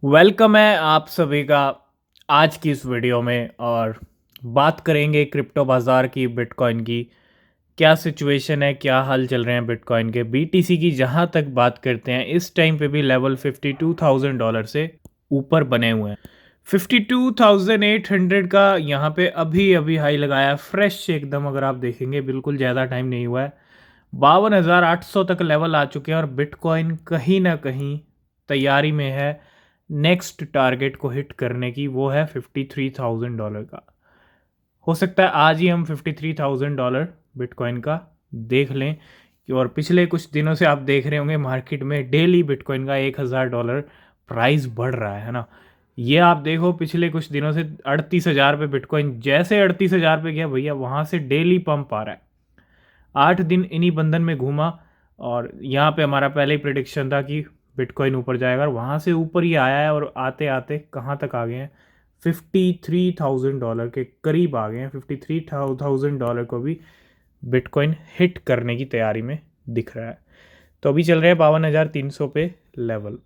Welcome है आप सभी का आज की इस वीडियो में। और बात करेंगे क्रिप्टो बाज़ार की, बिटकॉइन की क्या सिचुएशन है, क्या हाल चल रहे हैं बिटकॉइन के। बीटीसी की जहां तक बात करते हैं, इस टाइम पे भी लेवल $52,000 से ऊपर बने हुए हैं। 52,800 का यहाँ पे अभी अभी हाई लगाया, फ्रेश एकदम। अगर आप देखेंगे बिल्कुल ज़्यादा टाइम नहीं हुआ है, 52,800 तक लेवल आ चुके हैं और बिटकॉइन कहीं ना कहीं तैयारी में है नेक्स्ट टारगेट को हिट करने की, वो है $53,000 का। हो सकता है आज ही हम $53,000 बिटकॉइन का देख लें कि। और पिछले कुछ दिनों से आप देख रहे होंगे मार्केट में डेली बिटकॉइन का $1,000 प्राइस बढ़ रहा है ना। ये आप देखो पिछले कुछ दिनों से 38,000 पे बिटकॉइन, जैसे 38,000 पे गया भैया वहाँ से डेली पंप आ रहा है। 8 दिन इन्हीं बंधन में घूमा और यहाँ पे हमारा पहले ही प्रिडिक्शन था कि बिटकॉइन ऊपर जाएगा और वहाँ से ऊपर ही आया है। और आते आते कहाँ तक आ गए हैं, $53,000 के करीब आ गए हैं। $53,000 को भी बिटकॉइन हिट करने की तैयारी में दिख रहा है। तो अभी चल रहे हैं 52,300 पे लेवल।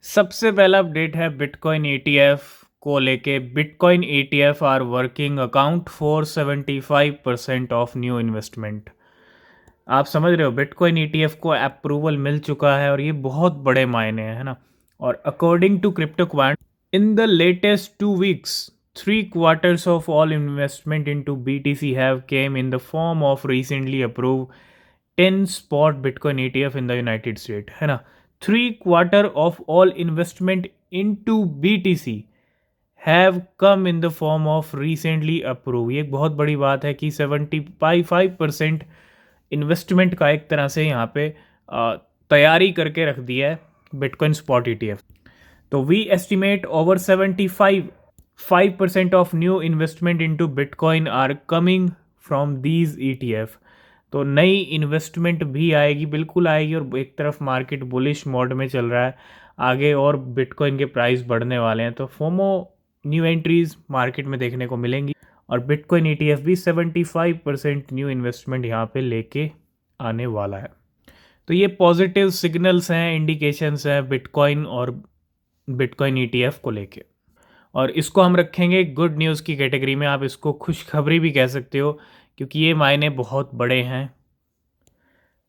सबसे पहला अपडेट है बिटकॉइन ETF को लेके। Bitcoin ETF are working account for 75% of new investment. आप समझ रहे हो, बिटकॉइन ETF को अप्रूवल मिल चुका है और ये बहुत बड़े मायने हैं, है ना। और according to crypto quant, in the latest 2 weeks 3 quarters of all investment into BTC have came in the form of recently approved 10 spot Bitcoin ETF in the United States, है ना। 3 quarter of all investment into BTC have come in the form of recently approve. ये एक बहुत बड़ी बात है कि 75% investment का एक तरह से यहाँ पे तैयारी करके रख दिया है बिटकॉइन स्पॉट ETF। तो we estimate over 75% of new investment into bitcoin are coming from these ETF। तो नई इन्वेस्टमेंट भी आएगी, बिल्कुल आएगी। और एक तरफ मार्केट बुलिश मोड में चल रहा है, आगे और बिटकॉइन के प्राइस बढ़ने वाले हैं, तो फोमो न्यू एंट्रीज मार्केट में देखने को मिलेंगी। और बिटकॉइन ETF भी 75% न्यू इन्वेस्टमेंट यहाँ पे लेके आने वाला है। तो ये पॉजिटिव सिग्नल्स हैं, इंडिकेशंस हैं बिटकॉइन और बिटकॉइन ETF को लेके। और इसको हम रखेंगे गुड न्यूज़ की कैटेगरी में। आप इसको खुशखबरी भी कह सकते हो क्योंकि ये मायने बहुत बड़े हैं।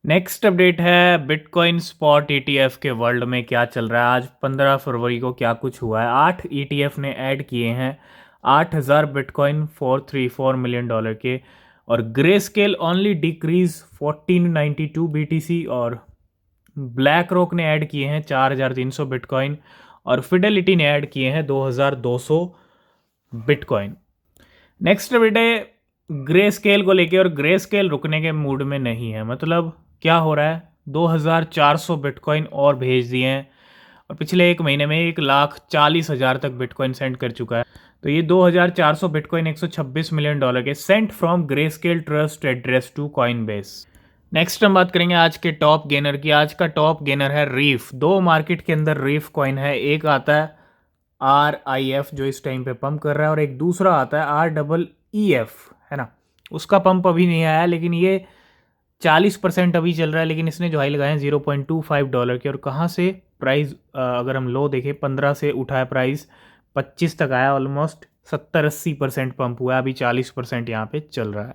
नेक्स्ट अपडेट है बिटकॉइन स्पॉट ETF के वर्ल्ड में क्या चल रहा है। आज 15 फरवरी को क्या कुछ हुआ है। 8 ETF ने ऐड किए हैं 8,000 बिटकॉइन $434 million के। और grey scale only decrease 1492 BTC। और ब्लैक रॉक ने ऐड किए हैं 4,300 बिटकॉइन। और फिडेलिटी ने ऐड किए हैं 2,200 बिटकॉइन। नेक्स्ट अपडेट है ग्रे स्केल को लेके। और ग्रे स्केल रुकने के मूड में नहीं है। मतलब क्या हो रहा है, 2,400 बिटकॉइन और भेज दिए हैं और पिछले एक महीने में 1,40,000 तक बिटकॉइन सेंड कर चुका है। तो ये 2,400 बिटकॉइन $126 मिलियन के sent from Grayscale trust address to Coinbase. Next हम बात करेंगे आज के टॉप गेनर की। आज का टॉप गेनर है रीफ। दो मार्केट के अंदर रीफ कॉइन है, एक आता है RIF जो इस टाइम पे पंप कर रहा है और एक दूसरा आता है REEF, है ना। उसका पंप अभी नहीं आया, लेकिन ये 40% अभी चल रहा है। लेकिन इसने जो हाई लगाए हैं $0.25 के। और कहाँ से प्राइस, अगर हम लो देखें 15 से उठा है प्राइस 25 तक आया, ऑलमोस्ट 70-80% पंप हुआ है। अभी 40% यहाँ पे चल रहा है।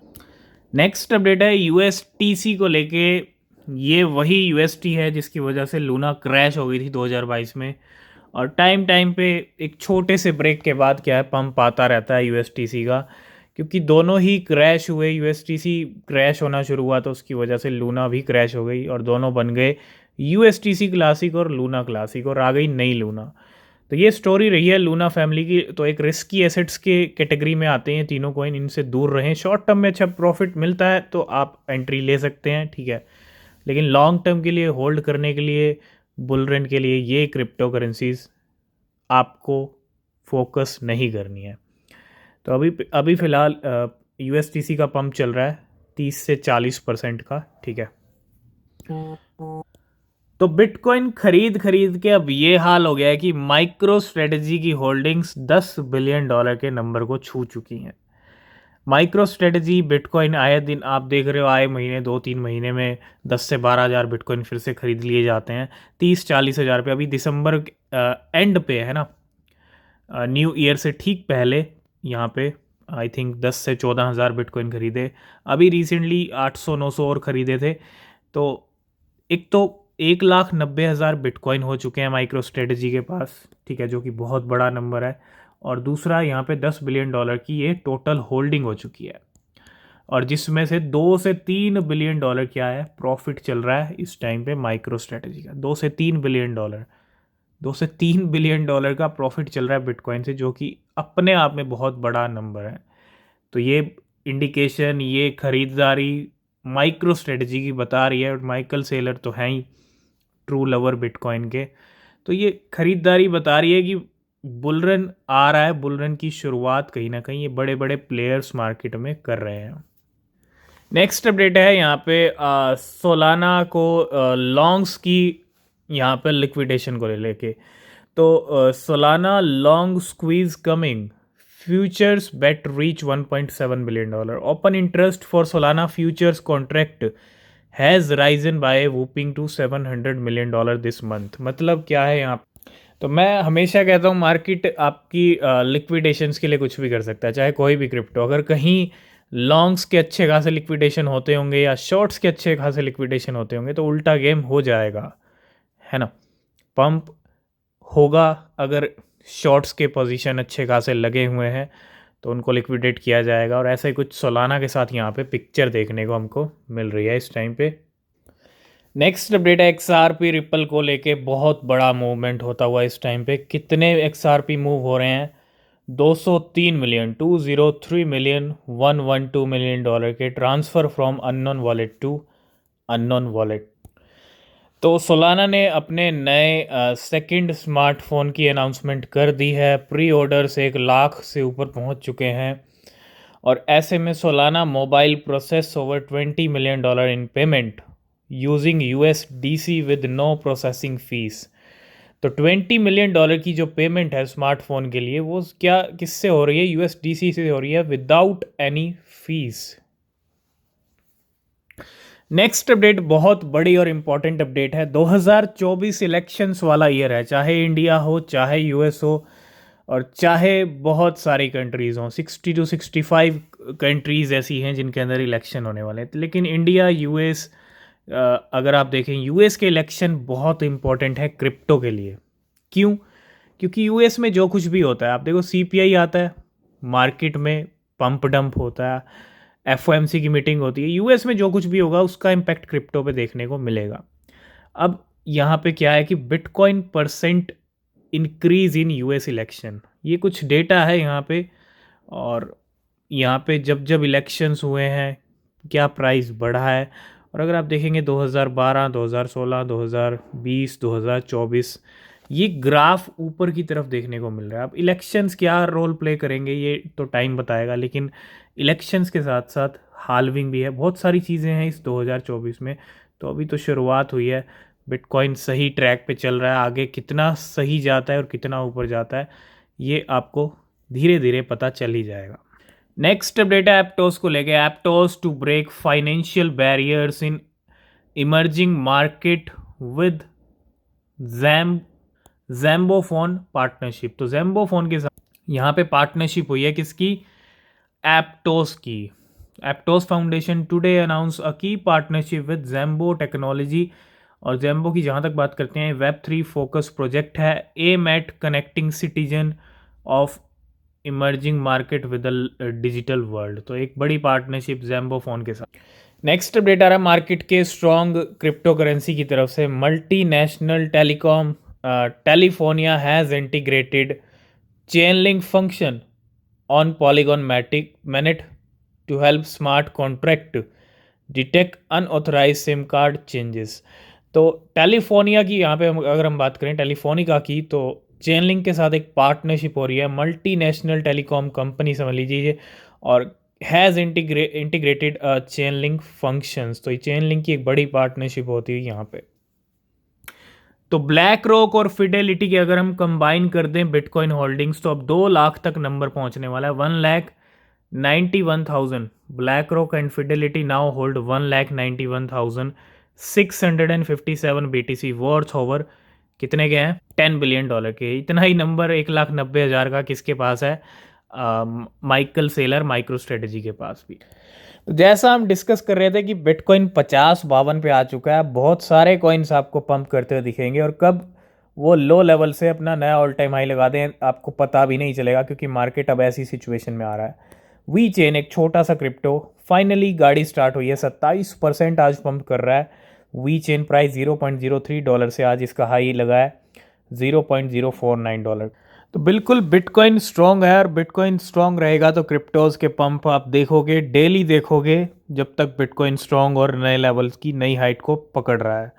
नेक्स्ट अपडेट है USTC को लेके। ये वही UST है जिसकी वजह से लूना क्रैश हो गई थी 2022 में। और टाइम टाइम पे एक छोटे से ब्रेक के बाद क्या है, पंप आता रहता है USTC का। क्योंकि दोनों ही क्रैश हुए, USTC क्रैश होना शुरू हुआ तो उसकी वजह से लूना भी क्रैश हो गई और दोनों बन गए USTC क्लासिक और लूना क्लासिक, और आ गई नई लूना। तो ये स्टोरी रही है लूना फैमिली की। तो एक रिस्की एसेट्स के कैटेगरी में आते हैं तीनों कॉइन, इनसे दूर रहें। शॉर्ट टर्म में अच्छा प्रॉफिट मिलता है तो आप एंट्री ले सकते हैं, ठीक है। लेकिन लॉन्ग टर्म के लिए होल्ड करने के लिए, बुल रन के लिए, ये क्रिप्टो करेंसीज आपको फोकस नहीं करनी है। तो अभी फ़िलहाल USTC का पंप चल रहा है 30 से 40% का, ठीक है। तो बिटकॉइन खरीद खरीद के अब ये हाल हो गया है कि माइक्रो स्ट्रेटजी की होल्डिंग्स $10 बिलियन के नंबर को छू चुकी हैं। माइक्रो स्ट्रेटजी बिटकॉइन आए दिन आप देख रहे हो, आए महीने 2-3 महीने में 10 से 12 हज़ार बिटकॉइन फिर से खरीद लिए जाते हैं, 30-40 हज़ार पे। अभी दिसंबर एंड पे है ना, न्यू ईयर से ठीक पहले यहाँ पे आई थिंक 10 से 14 हज़ार बिटकॉइन खरीदे। अभी रिसेंटली 800-900 और ख़रीदे थे। तो एक तो 1,90,000 बिटकॉइन हो चुके हैं माइक्रो स्ट्रेटजी के पास, ठीक है, जो कि बहुत बड़ा नंबर है। और दूसरा यहाँ पे $10 बिलियन की ये टोटल होल्डिंग हो चुकी है, और जिसमें से $2 से $3 बिलियन क्या है, प्रॉफिट चल रहा है इस टाइम पे माइक्रो स्ट्रेटजी का। $2 से $3 बिलियन, $2 से $3 बिलियन का प्रॉफिट चल रहा है बिटकॉइन से, जो कि अपने आप में बहुत बड़ा नंबर है। तो ये इंडिकेशन, ये खरीदारी माइक्रो स्ट्रेटजी की बता रही है। और माइकल सेलर तो हैं ही ट्रू लवर बिटकॉइन के, तो ये खरीदारी बता रही है कि बुलरन आ रहा है। बुलरन की शुरुआत कहीं ना कहीं ये बड़े बड़े प्लेयर्स मार्केट में कर रहे हैं। नेक्स्ट अपडेट है यहाँ पे सोलाना को लॉन्ग्स की यहाँ पे लिक्विडेशन को लेके। तो Solana long squeeze coming, futures bet reach $1.7 billion, open interest for Solana futures contract has risen by whopping to $700 million this month. मतलब क्या है यहाँ, तो मैं हमेशा कहता हूँ मार्केट आपकी लिक्विडेशंस के लिए कुछ भी कर सकता है, चाहे कोई भी क्रिप्टो। अगर कहीं लॉन्ग्स के अच्छे खासे लिक्विडेशन होते होंगे या शॉर्ट्स के अच्छे खासे लिक्विडेशन होते होंगे, तो उल्टा गेम हो जाएगा, है ना। पंप होगा अगर शॉर्ट्स के पोजीशन अच्छे खासे लगे हुए हैं तो उनको लिक्विडेट किया जाएगा। और ऐसा ही कुछ सोलाना के साथ यहाँ पे पिक्चर देखने को हमको मिल रही है इस टाइम पे। नेक्स्ट अपडेट है XRP रिपल को लेके, बहुत बड़ा मूवमेंट होता हुआ इस टाइम पे। कितने XRP मूव हो रहे हैं, 203 मिलियन, 203 मिलियन, $112 मिलियन के transfer from unknown wallet to unknown wallet. तो सोलाना ने अपने नए सेकंड स्मार्टफोन की अनाउंसमेंट कर दी है। प्री ऑर्डर्स 1 लाख से ऊपर पहुंच चुके हैं, और ऐसे में Solana mobile process over $20 million in payment using USDC with no processing fees. तो $20 मिलियन की जो पेमेंट है स्मार्टफोन के लिए, वो क्या किससे हो रही है, USDC से हो रही है without any fees. Next update बहुत बड़ी और इम्पॉर्टेंट अपडेट है। 2024 इलेक्शंस वाला ईयर है, चाहे इंडिया हो, चाहे US हो, और चाहे बहुत सारी कंट्रीज़ हों। 60 to 65 कंट्रीज़ ऐसी हैं जिनके अंदर इलेक्शन होने वाले हैं। लेकिन इंडिया, US, अगर आप देखें US के इलेक्शन बहुत इंपॉर्टेंट है क्रिप्टो के लिए। क्यों? क्योंकि US में जो कुछ भी होता है, आप देखो CPI आता है, मार्केट में पंप डंप होता है, FOMC की मीटिंग होती है। US में जो कुछ भी होगा उसका इम्पैक्ट क्रिप्टो पे देखने को मिलेगा। अब यहाँ पे क्या है कि bitcoin percent increase in US election, ये कुछ डेटा है यहाँ पे। और यहाँ पे जब जब इलेक्शंस हुए हैं क्या प्राइस बढ़ा है। और अगर आप देखेंगे 2012, 2016, 2020, 2024, ये ग्राफ ऊपर की तरफ देखने को मिल रहा है। अब इलेक्शंस क्या रोल प्ले करेंगे ये तो टाइम बताएगा, लेकिन इलेक्शंस के साथ साथ हाल्विंग भी है, बहुत सारी चीज़ें हैं इस 2024 में। तो अभी तो शुरुआत हुई है, बिटकॉइन सही ट्रैक पे चल रहा है। आगे कितना सही जाता है और कितना ऊपर जाता है ये आपको धीरे धीरे पता चल ही जाएगा। नेक्स्ट अपडेट है एप्टोस को लेके। Aptos to break financial barriers in emerging market with Zambofone partnership. तो ज़ैम्बोफोन के साथ यहाँ पे पार्टनरशिप हुई है किसकी, एप्टोस की। एप्टोस फाउंडेशन टुडे अनाउंस अ की पार्टनरशिप विद ज़ैम्बो टेक्नोलॉजी। और ज़ैम्बो की जहाँ तक बात करते हैं, Web3 फोकस प्रोजेक्ट है, aim at connecting citizen of emerging market with the digital world. तो एक बड़ी पार्टनरशिप ज़ैम्बो फोन के साथ। नेक्स्ट अपडेट आ रहा है मार्केट के स्ट्रॉन्ग क्रिप्टो करेंसी की तरफ से। Multinational telecom Telefonica has integrated Chainlink function on Polygon mainnet to help smart contract detect unauthorise SIM card changes. तो टेलीफोनिया की यहाँ पे अगर हम बात करें टेलीफोनिका की, तो चेन लिंक के साथ एक पार्टनरशिप हो रही है, मल्टी नेशनल टेलीकॉम कंपनी समझ लीजिए, और has integrated chain link functions. तो ये चेन लिंक की एक बड़ी पार्टनरशिप होती है यहाँ पे। तो ब्लैक रॉक और फिडेलिटी के अगर हम कंबाइन कर दें बिटकॉइन होल्डिंग्स, तो अब 2 लाख तक नंबर पहुंचने वाला है। 1 91,000. BlackRock and Fidelity now hold 1,91,657 BTC worth over कितने के हैं, $10 बिलियन के। इतना ही नंबर 1,90,000 का किसके पास है, माइकल सेलर माइक्रो स्ट्रेटजी के पास भी। तो जैसा हम डिस्कस कर रहे थे कि बिटकॉइन 50-52 पे आ चुका है, बहुत सारे कॉइन्स आपको पंप करते हुए दिखेंगे और कब वो लो लेवल से अपना नया ऑल टाइम हाई लगा दें आपको पता भी नहीं चलेगा, क्योंकि मार्केट अब ऐसी सिचुएशन में आ रहा है। वी चेन एक छोटा सा क्रिप्टो, फाइनली गाड़ी स्टार्ट हुई है, 27% आज पंप कर रहा है। वी चेन प्राइस $0.03 से आज इसका हाई लगा है $0.049। तो बिल्कुल बिटकॉइन स्ट्रॉन्ग है, और बिटकॉइन स्ट्रॉन्ग रहेगा तो क्रिप्टोज के पंप आप देखोगे, डेली देखोगे, जब तक बिटकॉइन स्ट्रॉन्ग और नए लेवल्स की नई हाइट को पकड़ रहा है।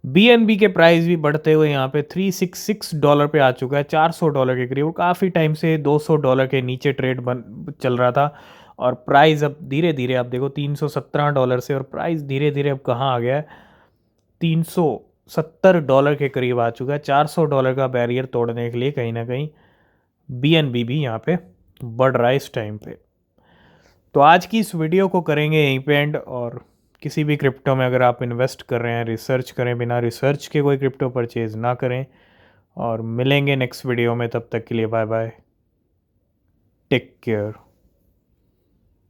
बीएनबी के प्राइस भी बढ़ते हुए यहाँ पे $366 पे आ चुका है, $400 के करीब। काफ़ी टाइम से $200 के नीचे ट्रेड चल रहा था, और प्राइस अब धीरे धीरे आप देखो $317 से, और प्राइस धीरे धीरे अब कहाँ आ गया है, $370 के करीब आ चुका है। $400 का बैरियर तोड़ने के लिए कहीं ना कहीं बीएनबी भी यहाँ पे बढ़ रहा है इस टाइम पे। तो आज की इस वीडियो को करेंगे यहीं पे एंड, और किसी भी क्रिप्टो में अगर आप इन्वेस्ट कर रहे हैं, रिसर्च करें, बिना रिसर्च के कोई क्रिप्टो परचेज ना करें। और मिलेंगे नेक्स्ट वीडियो में, तब तक के लिए बाय बाय, टेक केयर।